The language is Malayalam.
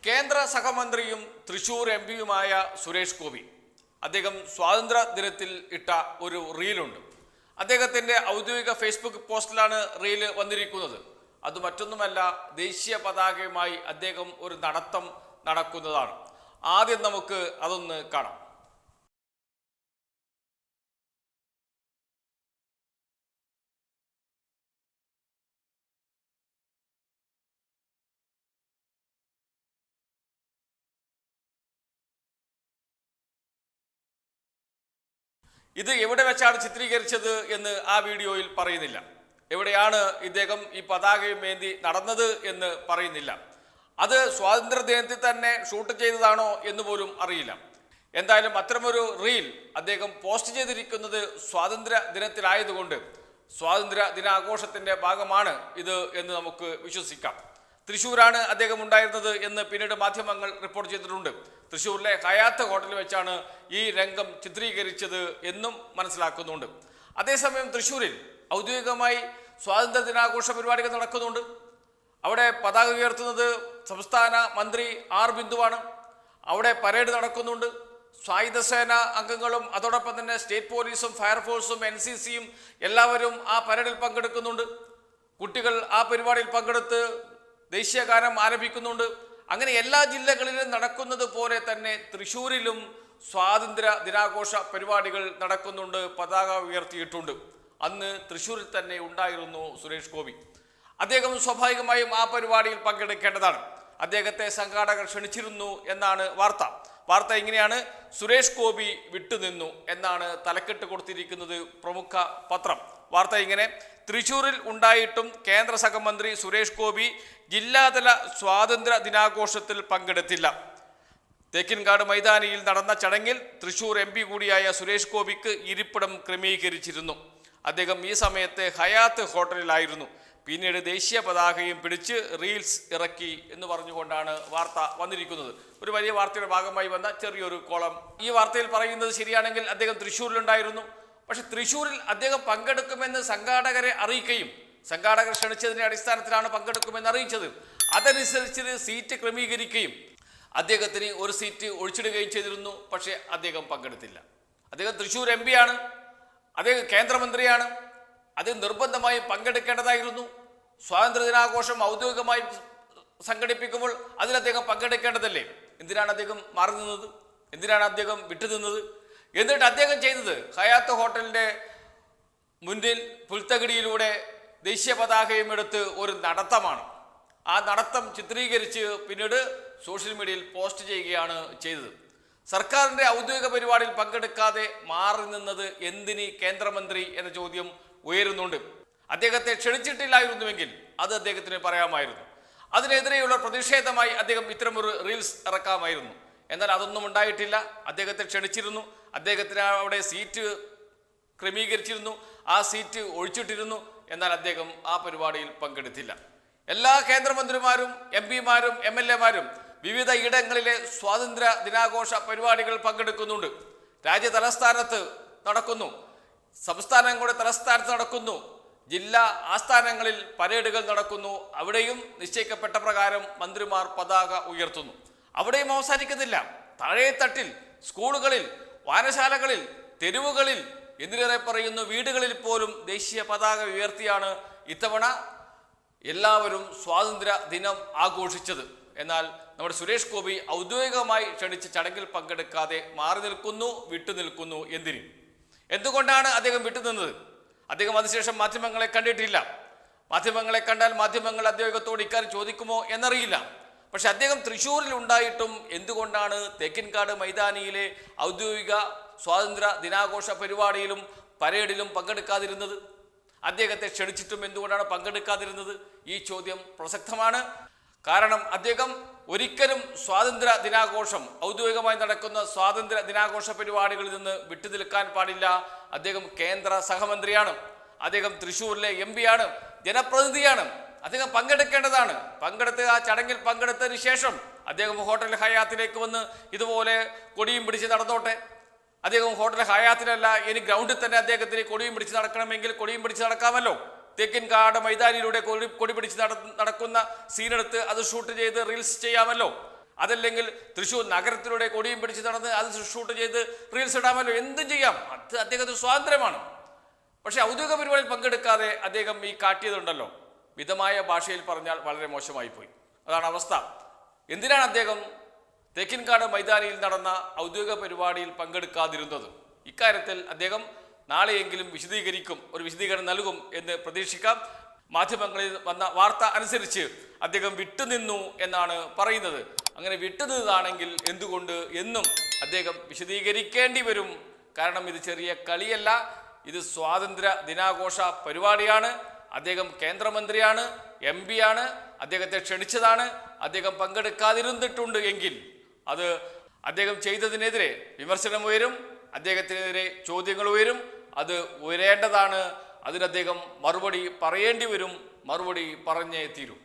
കേന്ദ്ര സഹമന്ത്രിയും തൃശൂർ എം പിയുമായ സുരേഷ് ഗോപി അദ്ദേഹം സ്വാതന്ത്ര്യ ദിനത്തിൽ ഇട്ട ഒരു റീലുണ്ട്. അദ്ദേഹത്തിൻ്റെ ഔദ്യോഗിക ഫേസ്ബുക്ക് പോസ്റ്റിലാണ് റീല് വന്നിരിക്കുന്നത്. അത് മറ്റൊന്നുമല്ല, ദേശീയ പതാകയുമായി അദ്ദേഹം ഒരു നടത്തം നടക്കുന്നതാണ്. ആദ്യം നമുക്ക് അതൊന്ന് കാണാം. ഇത് എവിടെ വെച്ചാണ് ചിത്രീകരിച്ചത് എന്ന് ആ വീഡിയോയിൽ പറയുന്നില്ല. എവിടെയാണ് ഇദ്ദേഹം ഈ പതാകയും ഏന്തി നടന്നത് എന്ന് പറയുന്നില്ല. അത് സ്വാതന്ത്ര്യ ദിനത്തിൽ തന്നെ ഷൂട്ട് ചെയ്തതാണോ എന്ന് പോലും അറിയില്ല. എന്തായാലും അത്തരമൊരു റീൽ അദ്ദേഹം പോസ്റ്റ് ചെയ്തിരിക്കുന്നത് സ്വാതന്ത്ര്യ ദിനത്തിലായതുകൊണ്ട് സ്വാതന്ത്ര്യ ദിനാഘോഷത്തിൻ്റെ ഭാഗമാണ് ഇത് എന്ന് നമുക്ക് വിശ്വസിക്കാം. തൃശ്ശൂരാണ് അദ്ദേഹം ഉണ്ടായിരുന്നത് എന്ന് പിന്നീട് മാധ്യമങ്ങൾ റിപ്പോർട്ട് ചെയ്തിട്ടുണ്ട്. തൃശ്ശൂരിലെ ഹയാത്ത് ഹോട്ടലിൽ വെച്ചാണ് ഈ രംഗം ചിത്രീകരിച്ചത് എന്നും മനസ്സിലാക്കുന്നുണ്ട്. അതേസമയം തൃശ്ശൂരിൽ ഔദ്യോഗികമായി സ്വാതന്ത്ര്യ ദിനാഘോഷ പരിപാടികൾ നടക്കുന്നുണ്ട്. അവിടെ പതാക ഉയർത്തുന്നത് സംസ്ഥാന മന്ത്രി ആർ ബിന്ദുവാണ്. അവിടെ പരേഡ് നടക്കുന്നുണ്ട്. സായുധസേന അംഗങ്ങളും അതോടൊപ്പം തന്നെ സ്റ്റേറ്റ് പോലീസും ഫയർഫോഴ്സും NCCയും എല്ലാവരും ആ പരേഡിൽ പങ്കെടുക്കുന്നുണ്ട്. കുട്ടികൾ ആ പരിപാടിയിൽ പങ്കെടുത്ത് ദേശീയഗാനം ആലപിക്കുന്നുണ്ട്. അങ്ങനെ എല്ലാ ജില്ലകളിലും നടക്കുന്നത് പോലെ തന്നെ തൃശ്ശൂരിലും സ്വാതന്ത്ര്യ ദിനാഘോഷ പരിപാടികൾ നടക്കുന്നുണ്ട്. പതാക ഉയർത്തിയിട്ടുണ്ട്. അന്ന് തൃശ്ശൂരിൽ തന്നെ ഉണ്ടായിരുന്നു സുരേഷ് ഗോപി. അദ്ദേഹം സ്വാഭാവികമായും ആ പരിപാടിയിൽ പങ്കെടുക്കേണ്ടതാണ്. അദ്ദേഹത്തെ സംഘാടകർ ക്ഷണിച്ചിരുന്നു എന്നാണ് വാർത്ത ഇങ്ങനെയാണ്: സുരേഷ് ഗോപി വിട്ടുനിന്നു എന്നാണ് തലക്കെട്ട് കൊടുത്തിരിക്കുന്നത് പ്രമുഖ പത്രം. വാർത്ത ഇങ്ങനെ: തൃശ്ശൂരിൽ ഉണ്ടായിട്ടും കേന്ദ്ര സഹമന്ത്രി സുരേഷ് ഗോപി ജില്ലാതല സ്വാതന്ത്ര്യ ദിനാഘോഷത്തിൽ പങ്കെടുത്തില്ല. തേക്കിൻകാട് മൈതാനിയിൽ നടന്ന ചടങ്ങിൽ തൃശ്ശൂർ MP കൂടിയായ സുരേഷ് ഗോപിക്ക് ഇരിപ്പിടം ക്രമീകരിച്ചിരുന്നു. അദ്ദേഹം ഈ സമയത്ത് ഹയാത്ത് ഹോട്ടലിലായിരുന്നു. പിന്നീട് ദേശീയ പതാകയും പിടിച്ച് റീൽസ് ഇറക്കി എന്ന് പറഞ്ഞുകൊണ്ടാണ് വാർത്ത വന്നിരിക്കുന്നത്. ഒരു വലിയ വാർത്തയുടെ ഭാഗമായി വന്ന ചെറിയൊരു കോളം. ഈ വാർത്തയിൽ പറയുന്നത് ശരിയാണെങ്കിൽ അദ്ദേഹം തൃശ്ശൂരിലുണ്ടായിരുന്നു. പക്ഷെ തൃശ്ശൂരിൽ അദ്ദേഹം പങ്കെടുക്കുമെന്ന് സംഘാടകരെ അറിയിക്കുകയും സംഘാടകർ ക്ഷണിച്ചതിൻ്റെ അടിസ്ഥാനത്തിലാണ് പങ്കെടുക്കുമെന്ന് അറിയിച്ചത്. അതനുസരിച്ച് സീറ്റ് ക്രമീകരിക്കുകയും അദ്ദേഹത്തിന് ഒരു സീറ്റ് ഒഴിച്ചിടുകയും ചെയ്തിരുന്നു. പക്ഷേ അദ്ദേഹം പങ്കെടുത്തില്ല. അദ്ദേഹം തൃശ്ശൂർ MP ആണ്. അദ്ദേഹം കേന്ദ്രമന്ത്രിയാണ്. അദ്ദേഹം നിർബന്ധമായും പങ്കെടുക്കേണ്ടതായിരുന്നു. സ്വാതന്ത്ര്യ ദിനാഘോഷം ഔദ്യോഗികമായി സംഘടിപ്പിക്കുമ്പോൾ അതിൽ അദ്ദേഹം പങ്കെടുക്കേണ്ടതല്ലേ? എന്തിനാണ് അദ്ദേഹം മാറി നിന്നത്? എന്തിനാണ് അദ്ദേഹം വിട്ടുനിന്നത്? എന്നിട്ട് അദ്ദേഹം ചെയ്തത് ഹയാത്ത് ഹോട്ടലിൻ്റെ മുന്നിൽ പുൽത്തകിടിയിലൂടെ ദേശീയ പതാകയും എടുത്ത് ഒരു നടത്തമാണ്. ആ നടത്തം ചിത്രീകരിച്ച് പിന്നീട് സോഷ്യൽ മീഡിയയിൽ പോസ്റ്റ് ചെയ്യുകയാണ് ചെയ്തത്. സർക്കാരിൻ്റെ ഔദ്യോഗിക പരിപാടിയിൽ പങ്കെടുക്കാതെ മാറി നിന്നത് എന്തിന് കേന്ദ്രമന്ത്രി എന്ന ചോദ്യം ഉയരുന്നുണ്ട്. അദ്ദേഹത്തെ ക്ഷണിച്ചിട്ടില്ലായിരുന്നുവെങ്കിൽ അത് അദ്ദേഹത്തിന് പറയാമായിരുന്നു. അതിനെതിരെയുള്ള പ്രതിഷേധമായി അദ്ദേഹം ഇത്തരമൊരു റീൽസ് ഇറക്കാമായിരുന്നു. എന്നാൽ അതൊന്നും ഉണ്ടായിട്ടില്ല. അദ്ദേഹത്തെ ക്ഷണിച്ചിരുന്നു. അദ്ദേഹത്തിന് അവിടെ സീറ്റ് ക്രമീകരിച്ചിരുന്നു. ആ സീറ്റ് ഒഴിച്ചിട്ടിരുന്നു. എന്നാൽ അദ്ദേഹം ആ പരിപാടിയിൽ പങ്കെടുത്തില്ല. എല്ലാ കേന്ദ്രമന്ത്രിമാരും MP-മാരും MLA-മാരും വിവിധ ഇടങ്ങളിലെ സ്വാതന്ത്ര്യ ദിനാഘോഷ പരിപാടികൾ പങ്കെടുക്കുന്നുണ്ട്. രാജ്യ തലസ്ഥാനത്ത് നടക്കുന്നു, സംസ്ഥാനങ്ങളുടെ തലസ്ഥാനത്ത് നടക്കുന്നു, ജില്ലാ ആസ്ഥാനങ്ങളിൽ പരേഡുകൾ നടക്കുന്നു. അവിടെയും നിശ്ചയിക്കപ്പെട്ട പ്രകാരം മന്ത്രിമാർ പതാക ഉയർത്തുന്നു. അവിടെയും അവസാനിക്കുന്നില്ല. താഴെത്തട്ടിൽ, സ്കൂളുകളിൽ, വായനശാലകളിൽ, തെരുവുകളിൽ, എന്തിനേറെ പറയുന്നു വീടുകളിൽ പോലും ദേശീയ പതാക ഉയർത്തിയാണ് ഇത്തവണ എല്ലാവരും സ്വാതന്ത്ര്യ ദിനം ആഘോഷിച്ചത്. എന്നാൽ നമ്മുടെ സുരേഷ് ഗോപി ഔദ്യോഗികമായി ക്ഷണിച്ച ചടങ്ങിൽ പങ്കെടുക്കാതെ മാറി നിൽക്കുന്നു, വിട്ടുനിൽക്കുന്നു. എന്തുകൊണ്ടാണ് അദ്ദേഹം വിട്ടുനിന്നത്? അദ്ദേഹം അതിനുശേഷം മാധ്യമങ്ങളെ കണ്ടിട്ടില്ല. മാധ്യമങ്ങളെ കണ്ടാൽ മാധ്യമങ്ങൾ അദ്ദേഹത്തോട് ഇക്കാര്യം ചോദിക്കുമോ എന്നറിയില്ല. പക്ഷെ അദ്ദേഹം തൃശ്ശൂരിൽ ഉണ്ടായിട്ടും എന്തുകൊണ്ടാണ് തേക്കിൻകാട് മൈതാനിയിലെ ഔദ്യോഗിക സ്വാതന്ത്ര്യ ദിനാഘോഷ പരിപാടിയിലും പരേഡിലും പങ്കെടുക്കാതിരുന്നത്? അദ്ദേഹത്തെ ക്ഷണിച്ചിട്ടും എന്തുകൊണ്ടാണ് പങ്കെടുക്കാതിരുന്നത്? ഈ ചോദ്യം പ്രസക്തമാണ്. കാരണം അദ്ദേഹം ഒരിക്കലും സ്വാതന്ത്ര്യ ദിനാഘോഷം, ഔദ്യോഗികമായി നടക്കുന്ന സ്വാതന്ത്ര്യ ദിനാഘോഷ പരിപാടികളിൽ നിന്ന് വിട്ടുനിൽക്കാൻ പാടില്ല. അദ്ദേഹം കേന്ദ്ര സഹമന്ത്രിയാണ്. അദ്ദേഹം തൃശ്ശൂരിലെ MP ആണ്, ജനപ്രതിനിധിയാണ്. അദ്ദേഹം പങ്കെടുക്കേണ്ടതാണ്. ആ ചടങ്ങിൽ പങ്കെടുത്തതിന് ശേഷം അദ്ദേഹം ഹോട്ടൽ ഹയാത്തിലേക്ക് വന്ന് ഇതുപോലെ കൊടിയും പിടിച്ച് നടന്നോട്ടെ. അദ്ദേഹം ഹോട്ടൽ ഹയാത്തിലല്ല, ഇനി ഗ്രൗണ്ടിൽ തന്നെ അദ്ദേഹത്തിന് കൊടിയും പിടിച്ച് നടക്കണമെങ്കിൽ കൊടിയും പിടിച്ച് നടക്കാമല്ലോ. തേക്കിൻകാട് മൈതാനിയിലൂടെ കൊടി പിടിച്ച് നടക്കുന്ന സീനെടുത്ത് അത് ഷൂട്ട് ചെയ്ത് റീൽസ് ചെയ്യാമല്ലോ. അതല്ലെങ്കിൽ തൃശ്ശൂർ നഗരത്തിലൂടെ കൊടിയും പിടിച്ച് നടന്ന് അത് ഷൂട്ട് ചെയ്ത് റീൽസ് ഇടാമല്ലോ, എന്തും ചെയ്യാം, അത് അദ്ദേഹത്തിന് സ്വാതന്ത്ര്യമാണ്. പക്ഷേ ഔദ്യോഗിക പരിപാടിയിൽ പങ്കെടുക്കാതെ അദ്ദേഹം ഈ കാട്ടിയതുണ്ടല്ലോ, മിതമായ ഭാഷയിൽ പറഞ്ഞാൽ വളരെ മോശമായി പോയി. അതാണ് അവസ്ഥ. എന്തിനാണ് അദ്ദേഹം തേക്കിൻകാട് മൈതാനിയിൽ നടന്ന ഔദ്യോഗിക പരിപാടിയിൽ പങ്കെടുക്കാതിരുന്നത്? ഇക്കാര്യത്തിൽ അദ്ദേഹം നാളെയെങ്കിലും ഒരു വിശദീകരണം നൽകും എന്ന് പ്രതീക്ഷിക്കാം. മാധ്യമങ്ങളിൽ വന്ന വാർത്ത അനുസരിച്ച് അദ്ദേഹം വിട്ടുനിന്നു എന്നാണ് പറയുന്നത്. അങ്ങനെ വിട്ടുനിന്നതാണെങ്കിൽ എന്തുകൊണ്ട് എന്നും അദ്ദേഹം വിശദീകരിക്കേണ്ടി വരും. കാരണം ഇത് ചെറിയ കളിയല്ല, ഇത് സ്വാതന്ത്ര്യ ദിനാഘോഷ പരിപാടിയാണ്. അദ്ദേഹം കേന്ദ്രമന്ത്രിയാണ്, MP ആണ്, അദ്ദേഹത്തെ ക്ഷണിച്ചതാണ്. അദ്ദേഹം പങ്കെടുക്കാതിരുന്നിട്ടുണ്ട് എങ്കിൽ അത് അദ്ദേഹം ചെയ്തതിനെതിരെ വിമർശനം ഉയരും, അദ്ദേഹത്തിനെതിരെ ചോദ്യങ്ങൾ ഉയരും. അത് ഉയരേണ്ടതാണ്. അതിന് അദ്ദേഹം മറുപടി പറയേണ്ടി വരും, മറുപടി പറഞ്ഞേ തീരൂ.